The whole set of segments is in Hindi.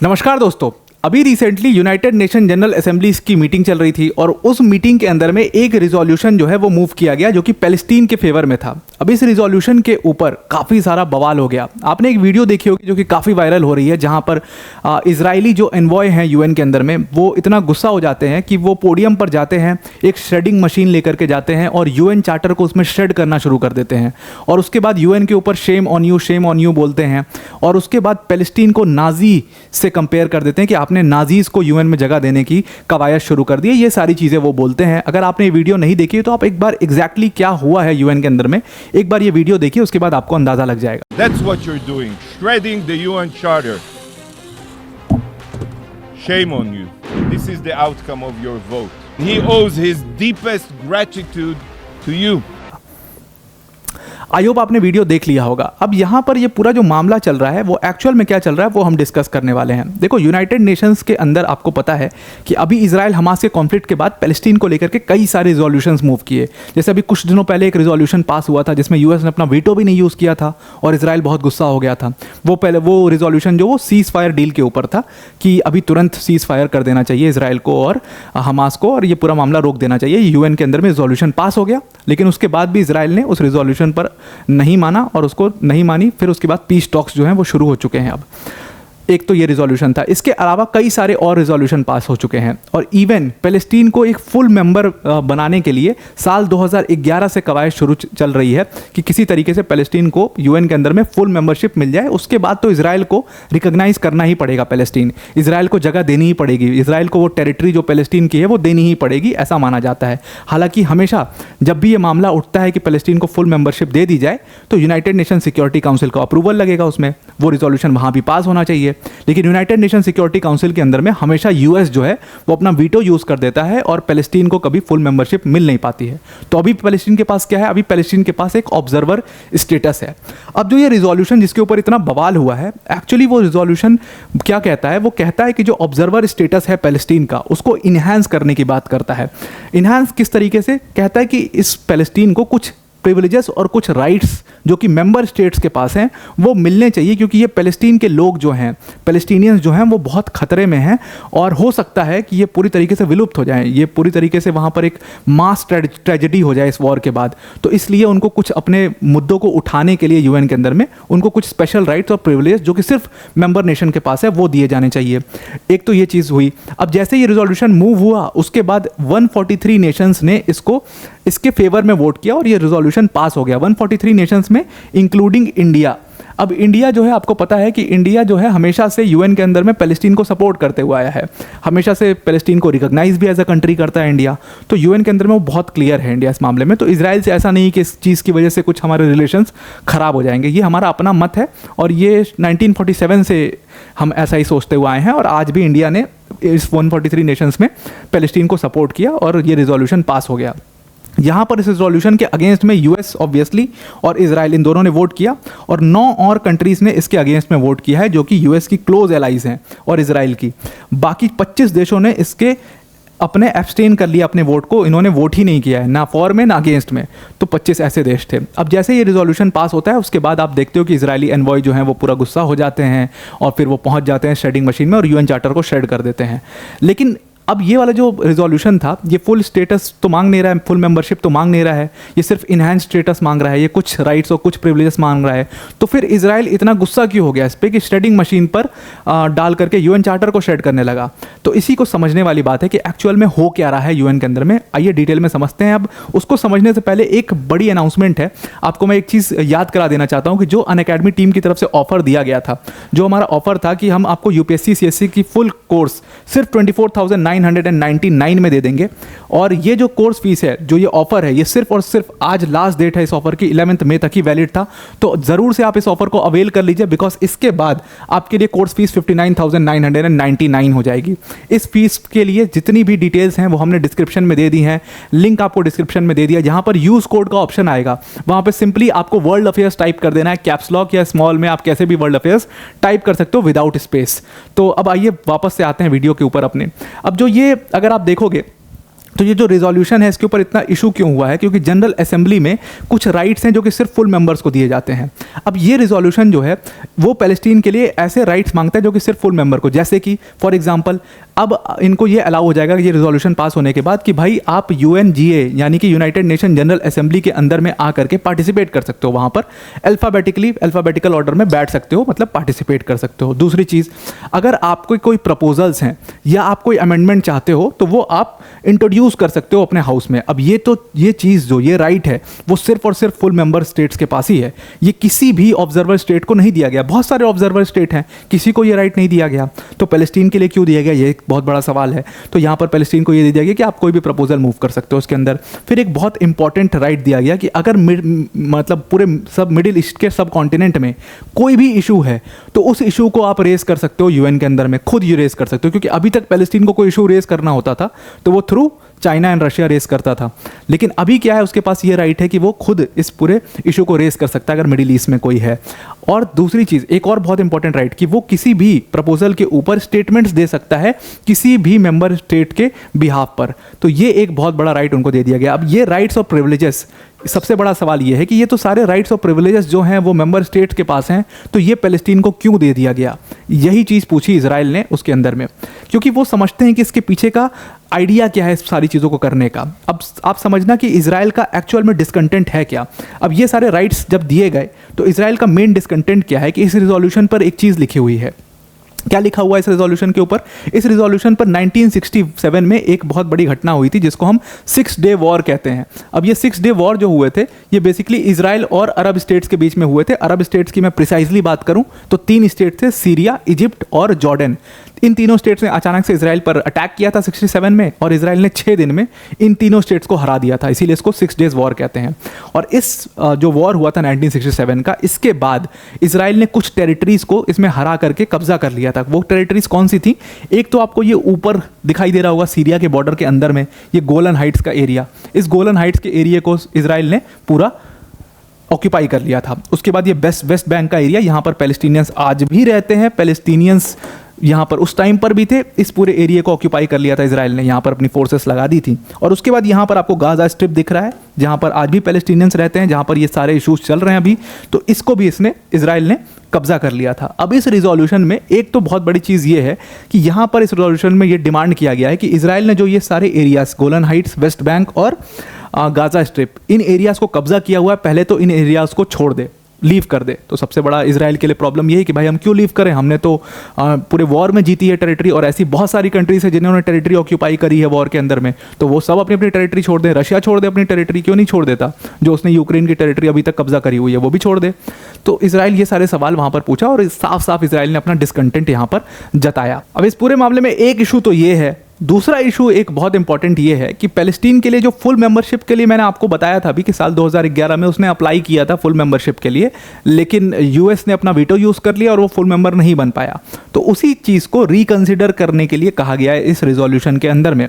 नमस्कार दोस्तों। अभी recently United nation general assemblies की मीटिंग चल रही थी और उस मीटिंग के अंदर में एक रिजोल्यूशन जो है वो मूव किया गया जो कि पैलेस्टीन के फेवर में था। अब इस रिजोल्यूशन के ऊपर काफ़ी सारा बवाल हो गया। आपने एक वीडियो देखी होगी जो कि काफ़ी वायरल हो रही है, जहां पर इजरायली जो एनवॉय हैं यूएन के अंदर में, वो इतना गुस्सा हो जाते हैं कि वो पोडियम पर जाते हैं, एक श्रेडिंग मशीन लेकर के जाते हैं और यूएन चार्टर को उसमें श्रेड करना शुरू कर देते हैं और उसके बाद यूएन के ऊपर शेम ऑन यू बोलते हैं और उसके बाद पैलेस्टीन को नाजी से कंपेयर कर देते हैं कि आपने नाजीज को यूएन में जगह देने की कवायद शुरू कर दी है। ये सारी चीज़ें वो बोलते हैं। अगर आपने ये वीडियो नहीं देखी तो आप एक बार एग्जैक्टली क्या हुआ है यूएन के अंदर में, एक बार ये वीडियो देखिए, उसके बाद आपको अंदाजा लग जाएगा। That's what you're doing, shredding the UN Charter. Shame on you. This is the outcome of your vote. He owes his deepest gratitude to you. I hope आपने वीडियो देख लिया होगा। अब यहाँ पर ये पूरा जो मामला चल रहा है वो एक्चुअल में क्या चल रहा है वो हम डिस्कस करने वाले हैं। देखो, यूनाइटेड नेशंस के अंदर आपको पता है कि अभी इजराइल हमास के कॉन्फ्लिक्ट के बाद पैलेस्टीन को लेकर के कई सारे रिजोल्यूशंस मूव किए। जैसे अभी कुछ दिनों पहले एक रिजोल्यूशन पास हुआ था जिसमें यूएस ने अपना वीटो भी नहीं यूज़ किया था और इजराइल बहुत गुस्सा हो गया था। वो रिजोल्यूशन जो वो सीज़ फायर डील के ऊपर था कि अभी तुरंत सीज़ फायर कर देना चाहिए इजराइल को और हमास को और ये पूरा मामला रोक देना चाहिए। यूएन के अंदर में रिजोल्यूशन पास हो गया, लेकिन उसके बाद भी इजराइल ने उस रिजोल्यूशन पर नहीं माना और उसको नहीं मानी। फिर उसके बाद पीस टॉक्स जो हैं वो शुरू हो चुके हैं। अब एक तो ये रिजोल्यूशन था, इसके अलावा कई सारे और रिजोल्यूशन पास हो चुके हैं और इवन पैलेस्टीन को एक फुल मेंबर बनाने के लिए साल 2011 से कवायद शुरू चल रही है कि किसी तरीके से पैलेस्टीन को यूएन के अंदर में फुल मेंबरशिप मिल जाए। उसके बाद तो इजराइल को रिकॉग्नाइज करना ही पड़ेगा पैलेस्टीन, इजराइल को जगह देनी ही पड़ेगी, इजराइल को वो टेरिटरी जो पैलेस्टीन की है वो देनी ही पड़ेगी, ऐसा माना जाता है। हालांकि हमेशा जब भी ये मामला उठता है कि पैलेस्टीन को फुल मेंबरशिप दे दी जाए तो यूनाइटेड नेशन सिक्योरिटी काउंसिल का अप्रूवल लगेगा, उसमें वो रिजोल्यूशन वहाँ भी पास होना चाहिए। लेकिन यूनाइटेड नेशन सिक्योरिटी काउंसिल के अंदर में हमेशा यूएस जो है वो अपना वीटो यूज कर देता है और पैलेस्टीन को कभी फुल मेंबरशिप मिल नहीं पाती है। तो अभी पैलेस्टीन के पास क्या है? अभी पैलेस्टीन के पास एक ऑब्जर्वर स्टेटस है। अब जो ये रिजोल्यूशन जिसके ऊपर इतना बवाल हुआ है, एक्चुअली वो रिजोल्यूशन क्या कहता है? वो कहता है कि जो ऑब्जर्वर स्टेटस है पैलेस्टीन का उसको इन्हांस करने की बात करता है। इन्हांस किस तरीके से? कहता है कि इस पैलेस्टीन को कुछ प्रिविलेजेस और कुछ राइट्स जो कि मेंबर स्टेट्स के पास हैं वो मिलने चाहिए, क्योंकि ये पैलेस्टीन के लोग जो हैं, पैलेस्टीनियंस जो हैं, वो बहुत खतरे में हैं और हो सकता है कि ये पूरी तरीके से विलुप्त हो जाएं, ये पूरी तरीके से वहाँ पर एक मास ट्रेजेडी हो जाए इस वॉर के बाद। तो इसलिए उनको कुछ अपने मुद्दों को उठाने के लिए यूएन के अंदर में उनको कुछ स्पेशल राइट्स और प्रिविलेज जो कि सिर्फ मेंबर नेशन के पास है वो दिए जाने चाहिए। एक तो ये चीज़ हुई। अब जैसे ये रिजोल्यूशन मूव हुआ उसके बाद 143 नेशंस ने इसके फेवर में वोट किया और ये रिजोल्यूशन पास हो गया 143 नेशंस में, इंक्लूडिंग इंडिया। अब इंडिया जो है, आपको पता है कि इंडिया जो है हमेशा से यूएन के अंदर में पैलेस्टीन को सपोर्ट करते हुआ आया है, हमेशा से पैलेस्टीन को रिकॉग्नाइज भी एज अ कंट्री करता है इंडिया। तो यूएन के अंदर में वो बहुत क्लियर है इंडिया इस मामले में। तो इजराइल से ऐसा नहीं कि इस चीज़ की वजह से कुछ हमारे रिलेशंस खराब हो जाएंगे, ये हमारा अपना मत है और ये 1947 से हम ऐसा ही सोचते हुए आए हैं और आज भी इंडिया ने इस 143 नेशंस में पैलेस्टीन को सपोर्ट किया और ये रिजोल्यूशन पास हो गया। यहाँ पर इस रिजोल्यूशन के अगेंस्ट में यूएस ऑब्वियसली और इजराइल इन दोनों ने वोट किया और 9 और कंट्रीज़ ने इसके अगेंस्ट में वोट किया है जो कि यूएस की क्लोज एलाइज हैं और इजराइल की। बाकी 25 देशों ने इसके अपने एब्सटेन कर लिया अपने वोट को, इन्होंने वोट ही नहीं किया है, ना फॉर में ना अगेंस्ट में। तो 25 ऐसे देश थे। अब जैसे ये रिजोल्यूशन पास होता है उसके बाद आप देखते हो कि इजरायली एनवॉय जो हैं वो पूरा गुस्सा हो जाते हैं और फिर वो पहुंच जाते हैं शेडिंग मशीन में और यूएन चार्टर को शेड कर देते हैं। लेकिन अब ये वाला जो रिजोल्यूशन था ये फुल स्टेटस तो मांग नहीं रहा है, फुल मेंबरशिप तो मांग नहीं रहा है, ये सिर्फ इनहैंस स्टेटस मांग रहा है, ये कुछ राइट्स और कुछ प्रिविलेजेस मांग रहा है। तो फिर इजराइल इतना गुस्सा क्यों हो गया इस पर कि श्रेडिंग मशीन पर डाल करके यूएन चार्टर को श्रेड करने लगा? तो इसी को समझने वाली बात है कि एक्चुअल में हो क्या रहा है यूएन के अंदर में। आइए डिटेल में समझते हैं। अब उसको समझने से पहले एक बड़ी अनाउंसमेंट है, आपको मैं एक चीज़ याद करा देना चाहता हूँ कि जो अनअकैडमी टीम की तरफ से ऑफर दिया गया था, जो हमारा ऑफर था कि हम आपको यूपीएससी सीएससी की फुल कोर्स सिर्फ 24,999 में दे देंगे और ये जो कोर्स फीस है, जो ये ऑफर है, ये सिर्फ और सिर्फ आज लास्ट डेट है इस ऑफर की, 11 मई तक ही वैलिड था। तो ज़रूर से आप इस ऑफर को अवेल कर लीजिए बिकॉज इसके बाद आपके लिए कोर्स फीस 59,999 हो जाएगी। इस फीस के लिए जितनी भी डिटेल्स हैं वो हमने डिस्क्रिप्शन में दे दी हैं, लिंक आपको डिस्क्रिप्शन में दे दिया। जहाँ पर यूज़ कोड का ऑप्शन आएगा वहाँ पर सिंपली आपको वर्ल्ड अफेयर्स टाइप कर देना है, कैप्स लॉक या स्मॉल में आप कैसे भी वर्ल्ड अफेयर्स टाइप कर सकते हो विदाउट स्पेस। तो अब आइए वापस से आते हैं वीडियो के ऊपर अपने। अब जो ये अगर आप देखोगे तो ये जो रिजोल्यूशन है इसके ऊपर इतना इशू क्यों हुआ है, क्योंकि जनरल असेंबली में कुछ राइट्स हैं जो कि सिर्फ फुल मेंबर्स को दिए जाते हैं। अब ये रिजोल्यूशन जो है वो पैलेस्टीन के लिए ऐसे राइट्स मांगता है जो कि सिर्फ फुल मेंबर को, जैसे कि फॉर एग्जांपल अब इनको ये अलाउ हो जाएगा ये रिजोल्यूशन पास होने के बाद कि भाई आप UNGA यानी कि यूनाइटेड नेशन जनरल असेंबली के अंदर में आकर के पार्टिसिपेट कर सकते हो, वहाँ पर अल्फ़ाबेटिकल ऑर्डर में बैठ सकते हो, मतलब पार्टिसिपेट कर सकते हो। दूसरी चीज़, अगर आपको कोई प्रपोजल्स हैं या आप कोई अमेंडमेंट चाहते हो तो वो आप इंट्रोड्यूस कर सकते हो अपने हाउस में। अब ये चीज़ जो ये राइट है वो सिर्फ और सिर्फ फुल मेंबर स्टेट्स के पास ही है, ये किसी भी ऑब्जर्वर स्टेट को नहीं दिया गया। बहुत सारे ऑब्जर्वर स्टेट हैं, किसी को ये राइट नहीं दिया गया। तो पैलेस्टीन के लिए क्यों दिया गया, ये एक बहुत बड़ा सवाल है। तो यहाँ पर पैलेस्टीन को ये दे दिया गया कि आप कोई भी प्रपोजल मूव कर सकते हो उसके अंदर। फिर एक बहुत इंपॉर्टेंट राइट दिया गया कि अगर मतलब पूरे सब मिडिल ईस्ट के सब कॉन्टिनेंट में कोई भी इशू है तो उस इशू को आप रेस कर सकते हो UN के अंदर में, खुद ये रेस कर सकते हो। क्योंकि अभी तक पैलेस्टीन को कोई इशू रेस करना होता था तो वो थ्रू चाइना एंड रशिया रेस करता था, लेकिन अभी क्या है, उसके पास ये राइट है कि वो खुद इस पूरे इशू को रेस कर सकता है अगर मिडिल ईस्ट में कोई है। और दूसरी चीज़, एक और बहुत इंपॉर्टेंट राइट कि वो किसी भी प्रपोजल के ऊपर स्टेटमेंट्स दे सकता है किसी भी मेंबर स्टेट के बिहाफ पर। तो ये एक बहुत बड़ा राइट उनको दे दिया गया। अब ये राइट्स और प्रिविलेजेस, सबसे बड़ा सवाल ये है कि ये तो सारे राइट्स और प्रिविलेजेस जो हैं वो मेंबर स्टेट के पास हैं, तो ये पैलेस्टीन को क्यों दे दिया गया? यही चीज़ पूछी इजराइल ने उसके अंदर में, क्योंकि वो समझते हैं कि इसके पीछे का आइडिया क्या है इस सारी चीज़ों को करने का। अब आप समझना कि इजराइल का एक्चुअल में डिस्कंटेंट है क्या। अब ये सारे राइट्स जब दिए गए तो इजराइल का मेन डिस्कंटेंट क्या है कि इस रिजोल्यूशन पर एक चीज़ लिखी हुई है। क्या लिखा हुआ है इस रिजोल्यूशन के ऊपर? इस रिजोल्यूशन पर 1967 में एक बहुत बड़ी घटना हुई थी जिसको हम 6 डे वॉर कहते हैं। अब ये 6 डे वॉर जो हुए थे ये बेसिकली इजराइल और अरब स्टेट्स के बीच में हुए थे। अरब स्टेट्स की मैं प्रिसाइजली बात करूं तो 3 स्टेट थे, सीरिया, इजिप्ट और जॉर्डन। इन तीनों स्टेट्स ने अचानक से इजराइल पर अटैक किया था 67 में, और इजराइल ने 6 दिन में इन तीनों स्टेट्स को हरा दिया था, इसीलिए इसको 6 डेज वॉर कहते हैं। और इस जो वॉर हुआ था 1967 का, इसके बाद इजराइल ने कुछ टेरिटरीज को इसमें हरा करके कब्जा कर लिया था। वो टेरिटरीज कौन सी थी? एक तो आपको ये ऊपर दिखाई दे रहा होगा सीरिया के बॉर्डर के अंदर में ये गोलन हाइट्स का एरिया, इस गोलन हाइट्स के एरिया को इजराइल ने पूरा ऑक्यूपाई कर लिया था। उसके बाद ये वेस्ट बैंक का एरिया, यहाँ पर पैलेस्टीनियंस आज भी रहते हैं, पैलेस्टीनियंस यहाँ पर उस टाइम पर भी थे। इस पूरे एरिया को ऑक्यूपाई कर लिया था इजराइल ने, यहाँ पर अपनी फोर्सेस लगा दी थी। और उसके बाद यहाँ पर आपको गाजा स्ट्रिप दिख रहा है जहाँ पर आज भी पैलेस्टीनियंस रहते हैं, जहाँ पर ये सारे इशूज चल रहे हैं अभी, तो इसको भी इजराइल ने कब्जा कर लिया था। अब इस रिजोल्यूशन में एक तो बहुत बड़ी चीज़ ये है कि यहाँ पर इस रिजोल्यूशन में ये डिमांड किया गया है कि इजराइल ने जो ये सारे areas Golan Heights, West Bank और गाजा स्ट्रिप, इन एरियाज़ को कब्जा किया हुआ है, पहले तो इन एरियाज़ को छोड़ दे, लीव कर दे। तो सबसे बड़ा इजराइल के लिए प्रॉब्लम ये है कि भाई हम क्यों लीव करें, हमने तो पूरे वॉर में जीती है टेरिटरी, और ऐसी बहुत सारी कंट्रीज है जिन्होंने टेरिटरी ऑक्यूपाई करी है वॉर के अंदर में, तो वो सब अपनी अपनी टेरिटरी छोड़ दें। रशिया छोड़ दे अपनी टेरिटरी, क्यों नहीं छोड़ देता? जो उसने यूक्रेन की टेरिटरी अभी तक कब्जा करी हुई है वो भी छोड़ दे। तो इजराइल ये सारे सवाल वहाँ पर पूछा और साफ साफ इजराइल ने अपना डिसकंटेंट यहाँ पर जताया। अब इस पूरे मामले में एक इशू तो ये है। दूसरा इशू एक बहुत इंपॉर्टेंट ये है कि पैलेस्टीन के लिए जो फुल मेंबरशिप के लिए मैंने आपको बताया था अभी कि साल 2011 में उसने अप्लाई किया था फुल मेंबरशिप के लिए, लेकिन यूएस ने अपना वीटो यूज़ कर लिया और वो फुल मेंबर नहीं बन पाया। तो उसी चीज़ को रिकंसिडर करने के लिए कहा गया है इस रिजोल्यूशन के अंदर में।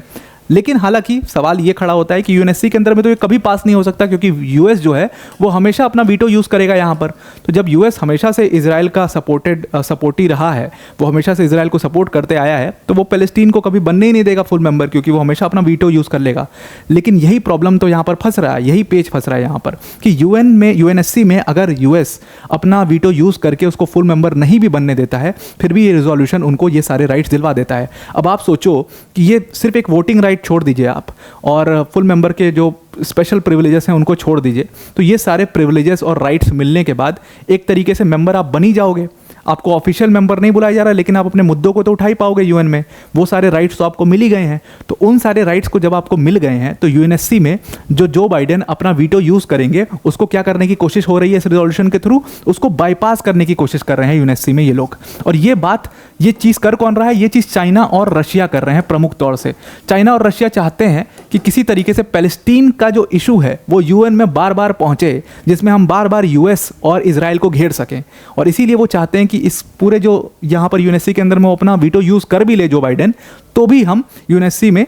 लेकिन हालांकि सवाल ये खड़ा होता है कि यूएनएससी के अंदर में तो ये कभी पास नहीं हो सकता, क्योंकि यूएस जो है वो हमेशा अपना वीटो यूज़ करेगा यहाँ पर। तो जब यूएस हमेशा से इजराइल का सपोर्टी रहा है, वो हमेशा से इजराइल को सपोर्ट करते आया है, तो वो पैलेस्टीन को कभी बनने ही नहीं देगा फुल मेंबर, क्योंकि वो हमेशा अपना वीटो यूज़ कर लेगा। लेकिन यही प्रॉब्लम तो यहाँ पर फंस रहा है, यही पेज फंस रहा है यहाँ पर कि यूएनएससी में अगर यूएस अपना वीटो यूज़ करके उसको फुल मेंबर नहीं भी बनने देता है, फिर भी ये रिजोल्यूशन उनको ये सारे राइट्स दिलवा देता है। अब आप सोचो कि ये सिर्फ एक वोटिंग राइट छोड़ दीजिए आप, और फुल मेंबर के जो स्पेशल प्रिविलेजेस हैं उनको छोड़ दीजिए, तो ये सारे प्रिविलेजेस और राइट्स मिलने के बाद एक तरीके से मेंबर आप बन ही जाओगे। आपको ऑफिशियल मेंबर नहीं बुलाया जा रहा है, लेकिन आप अपने मुद्दों को तो उठा ही पाओगे यूएन में। वो सारे राइट्स तो आपको मिल ही गए हैं। तो उन सारे राइट्स को जब आपको मिल गए हैं, तो यूएनएससी में जो बाइडेन अपना वीटो यूज़ करेंगे, उसको क्या करने की कोशिश हो रही है इस रिजोल्यूशन के थ्रू? उसको बाईपास करने की कोशिश कर रहे हैं यूएनएससी में ये लोग। और ये चीज़ कर कौन रहा है? ये चीज़ चाइना और रशिया कर रहे हैं प्रमुख तौर से। चाइना और रशिया चाहते हैं कि किसी तरीके से पैलेस्टीन का जो इशू है वो यूएन में बार बार पहुंचे, जिसमें हम बार बार यूएस और इजराइल को घेर सकें। और इसीलिए वो चाहते हैं कि इस पूरे जो यहाँ पर यूएनएससी के अंदर में वो अपना वीटो यूज़ कर भी ले जो बाइडेन, तो भी हम यूएनएससी में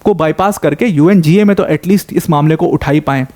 को बाईपास करके यूएनजीए में तो एटलीस्ट इस मामले को उठा ही पाएँ।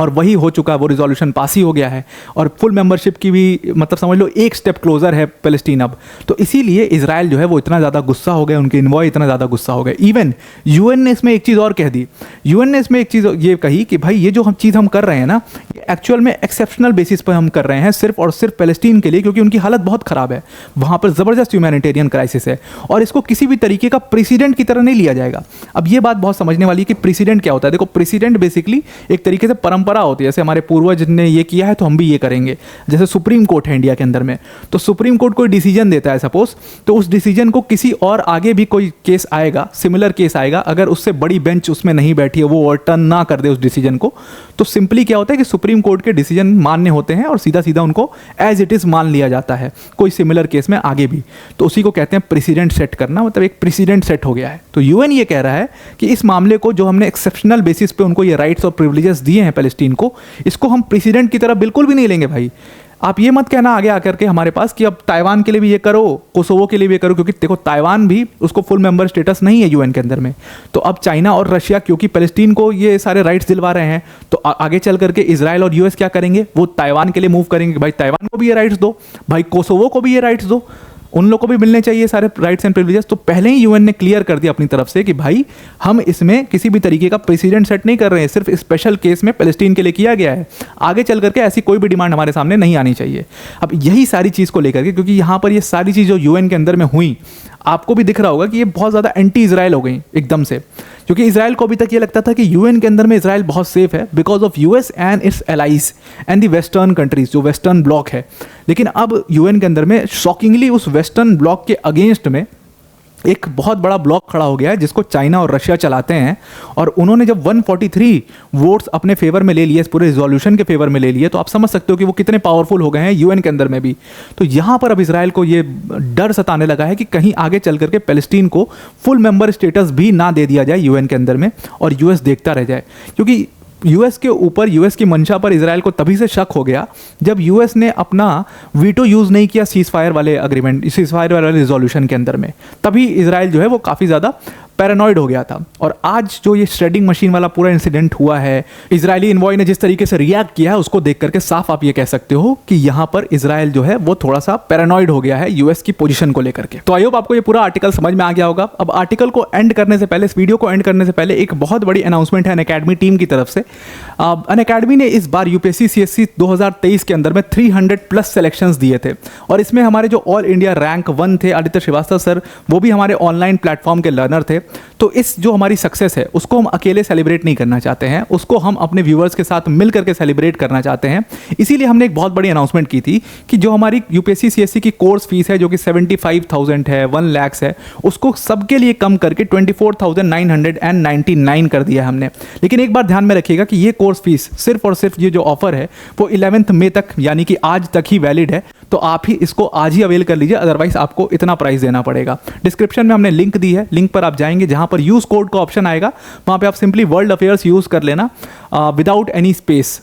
और वही हो चुका है, वो रिजोल्यूशन पास ही हो गया है और फुल मेंबरशिप की भी मतलब समझ लो एक स्टेप क्लोजर है पैलेस्टीन अब। तो इसीलिए इजराइल जो है वो इतना ज़्यादा गुस्सा हो गया, उनके इन्वॉय इतना ज़्यादा गुस्सा हो गए। इवन यूएन ने इसमें एक चीज़ और कह दी, यूएन ने इसमें एक चीज़ ये कही कि भाई ये जो हम चीज़ हम कर रहे हैं ना, एक्चुअल में एक्सेप्शनल बेसिस पर हम कर रहे हैं सिर्फ और सिर्फ पैलेस्टीन के लिए, क्योंकि उनकी हालत बहुत ख़राब है, वहाँ पर ज़बरदस्त ह्यूमैनिटेरियन क्राइसिस है और इसको किसी भी तरीके का प्रेसिडेंट की तरह नहीं लिया जाएगा। अब ये बात बहुत समझने वाली है कि प्रेसिडेंट क्या होता है। देखो प्रेसिडेंट बेसिकली एक तरीके से परंपरा होती है, जैसे हमारे पूर्वज ने ये किया है तो हम भी ये करेंगे। जैसे सुप्रीम कोर्ट है इंडिया के अंदर में, तो सुप्रीम कोर्ट कोई डिसीजन देता है सपोज, तो उस डिसीजन को किसी और आगे भी कोई केस आएगा, सिमिलर केस आएगा, अगर उससे बड़ी बेंच उसमें नहीं बैठी है, वो ओवरटर्न ना कर दे उस डिसीजन को, तो सिंपली क्या होता है कि सुप्रीम कोर्ट के डिसीजन मान्य होते हैं और सीधा सीधा उनको एज इट इज मान लिया जाता है कोई सिमिलर केस में आगे भी। तो उसी को कहते हैं प्रेसिडेंट सेट करना, मतलब एक प्रेसिडेंट सेट हो गया है। तो यूएन ये कह रहा है कि इस मामले को जो हमने एक्सेप्शनल बेसिस पे उनको ये राइट्स और प्रिविलेजेस दिए हैं पैलेस्टीन को, इसको हम प्रेसिडेंट की तरह बिल्कुल भी नहीं लेंगे भाई। आप ये मत कहना आगे आकर के हमारे पास कि अब ताइवान के लिए भी ये करो, कोसोवो के लिए भी ये करो, क्योंकि देखो ताइवान भी उसको फुल मेंबर स्टेटस नहीं है यूएन के अंदर में। तो अब चाइना और रशिया क्योंकि पैलेस्टीन को ये सारे राइट्स दिलवा रहे हैं, तो आगे चल करके इजराइल और यूएस क्या करेंगे, वो ताइवान के लिए मूव करेंगे कि भाई ताइवान को भी ये राइट्स दो, भाई कोसोवो को भी ये राइट्स दो, उन लोगों को भी मिलने चाहिए सारे राइट्स एंड प्रिविलेजेस। तो पहले ही यूएन ने क्लियर कर दिया अपनी तरफ से कि भाई हम इसमें किसी भी तरीके का प्रेसिडेंट सेट नहीं कर रहे हैं, सिर्फ स्पेशल केस में पैलेस्टीन के लिए किया गया है, आगे चल करके ऐसी कोई भी डिमांड हमारे सामने नहीं आनी चाहिए। अब यही सारी चीज़ को लेकर के, क्योंकि यहाँ पर ये सारी चीज़ जो यूएन के अंदर में हुई, आपको भी दिख रहा होगा कि ये बहुत ज़्यादा एंटी इजराइल हो गई एकदम से, क्योंकि इजराइल को अभी तक ये लगता था कि यूएन के अंदर में इजराइल बहुत सेफ है because of US and it's allies and the western countries, जो वेस्टर्न ब्लॉक है। लेकिन अब यूएन के अंदर में शॉकिंगली उस वेस्टर्न ब्लॉक के अगेंस्ट में एक बहुत बड़ा ब्लॉक खड़ा हो गया है जिसको चाइना और रशिया चलाते हैं, और उन्होंने जब 143 वोट्स अपने फेवर में ले लिए, इस पूरे रिजोल्यूशन के फेवर में ले लिए, तो आप समझ सकते हो कि वो कितने पावरफुल हो गए हैं यूएन के अंदर में भी। तो यहाँ पर अब इजराइल को ये डर सताने लगा है कि कहीं आगे चल करके पैलेस्टीन को फुल मेंबर स्टेटस भी ना दे दिया जाए यूएन के अंदर में और यूएस देखता रह जाए। क्योंकि यूएस के ऊपर, यूएस की मंशा पर इजराइल को तभी से शक हो गया जब यूएस ने अपना वीटो यूज़ नहीं किया सीज फायर वाले अग्रीमेंट, सीज फायर वाले रिजोल्यूशन के अंदर में, तभी इजराइल जो है वो काफ़ी ज़्यादा पैरानॉइड हो गया था। और आज जो ये श्रेडिंग मशीन वाला पूरा इंसिडेंट हुआ है, इजरायली इन्वॉय ने जिस तरीके से रिएक्ट किया है, उसको देख करके साफ आप ये कह सकते हो कि यहाँ पर इजराइल जो है वो थोड़ा सा पैरानॉइड हो गया है यूएस की पोजीशन को लेकर के। तो आई होप आपको ये पूरा आर्टिकल समझ में आ गया होगा। अब आर्टिकल को एंड करने से पहले, इस वीडियो को एंड करने से पहले एक बहुत बड़ी अनाउंसमेंट है अनअकैडमी टीम की तरफ से। अनअकैडमी ने इस बार यूपीएससी सीएससी 2023 के अंदर में 300+ सिलेक्शंस दिए थे, और इसमें हमारे जो ऑल इंडिया रैंक 1 थे आदित्य श्रीवास्तव सर, वो भी हमारे ऑनलाइन प्लेटफॉर्म के लर्नर थे। तो इस जो हमारी सक्सेस है उसको हम अकेले सेलिब्रेट नहीं करना चाहते हैं, उसको हम अपने व्यूअर्स के साथ मिल करके सेलिब्रेट करना चाहते हैं। इसीलिए हमने एक बहुत बड़ी अनाउंसमेंट की थी कि जो हमारी यूपीएससी सीएससी की कोर्स फीस है, जो कि 75,000 है, 1 लाख है, उसको सबके लिए कम करके 24,999 कर दिया हमने। लेकिन एक बार ध्यान में रखिएगा कि ये कोर्स फीस सिर्फ और सिर्फ ये जो ऑफर है वो 11 मई तक, यानी कि आज तक ही वैलिड है। तो आप ही इसको आज ही अवेल कर लीजिए, अदरवाइज आपको इतना प्राइस देना पड़ेगा। डिस्क्रिप्शन में हमने लिंक दी है, लिंक पर आप जाएंगे, जहां पर यूज कोड का ऑप्शन आएगा, वहां पे आप सिंपली वर्ल्ड अफेयर्स यूज कर लेना विदाउट एनी स्पेस,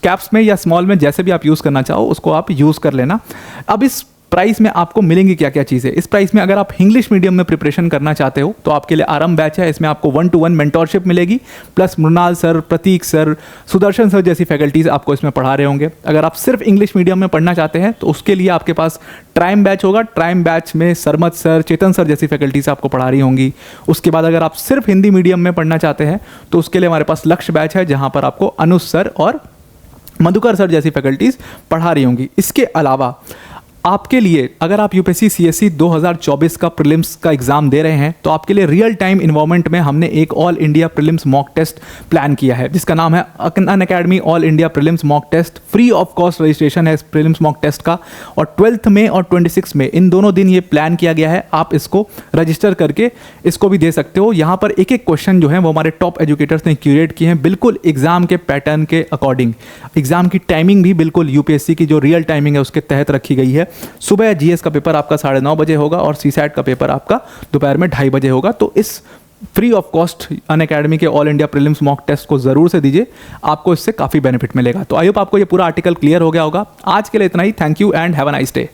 कैप्स में या स्मॉल में, जैसे भी आप यूज करना चाहो उसको आप यूज कर लेना। अब इस प्राइस में आपको मिलेंगी क्या क्या चीज़ें। इस प्राइस में अगर आप इंग्लिश मीडियम में प्रिपरेशन करना चाहते हो तो आपके लिए आरंभ बैच है, इसमें आपको 1-to-1 मेंटोरशिप मिलेगी, प्लस मृणाल सर, प्रतीक सर, सुदर्शन सर जैसी फैकल्टीज आपको इसमें पढ़ा रहे होंगे। अगर आप सिर्फ इंग्लिश मीडियम में पढ़ना चाहते हैं तो उसके लिए आपके पास ट्राइम बैच होगा, ट्राइम बैच में सरमत सर, चेतन सर जैसी फैकल्टीज आपको पढ़ा रही होंगी। उसके बाद अगर आप सिर्फ हिंदी मीडियम में पढ़ना चाहते हैं तो उसके लिए हमारे पास लक्ष्य बैच है, जहाँ पर आपको अनुज सर और मधुकर सर जैसी फैकल्टीज पढ़ा रही होंगी। इसके अलावा आपके लिए अगर आप यूपीएससी सीएससी 2024 का प्रीलिम्स का एग्जाम दे रहे हैं तो आपके लिए रियल टाइम इन्वॉल्वमेंट में हमने एक all India prelims mock test plan किया है, जिसका नाम है Unacademy all India prelims mock test. Free of cost registration है इस प्रीलिम्स मॉक टेस्ट का, और 12 मई और 26 मई इन दोनों दिन ये प्लान किया गया है। आप इसको रजिस्टर करके इसको भी दे सकते हो। यहाँ पर एक एक क्वेश्चन जो है वो हमारे टॉप एजुकेटर्स ने क्यूरेट किए हैं, बिल्कुल एग्जाम के पैटर्न के अकॉर्डिंग। एग्जाम की टाइमिंग भी बिल्कुल यूपीएससी की जो रियल टाइमिंग है उसके तहत रखी गई है। सुबह जीएस का पेपर आपका 9:30 बजे होगा और सीसैट का पेपर आपका दोपहर में 2:30 बजे होगा। तो इस फ्री ऑफ कॉस्ट अनअकैडमी के all India prelims mock test को जरूर से दीजिए, आपको इससे काफी बेनिफिट मिलेगा। तो आई होप आपको ये पूरा आर्टिकल क्लियर हो गया होगा। आज के लिए इतना ही। Thank you and have a nice day.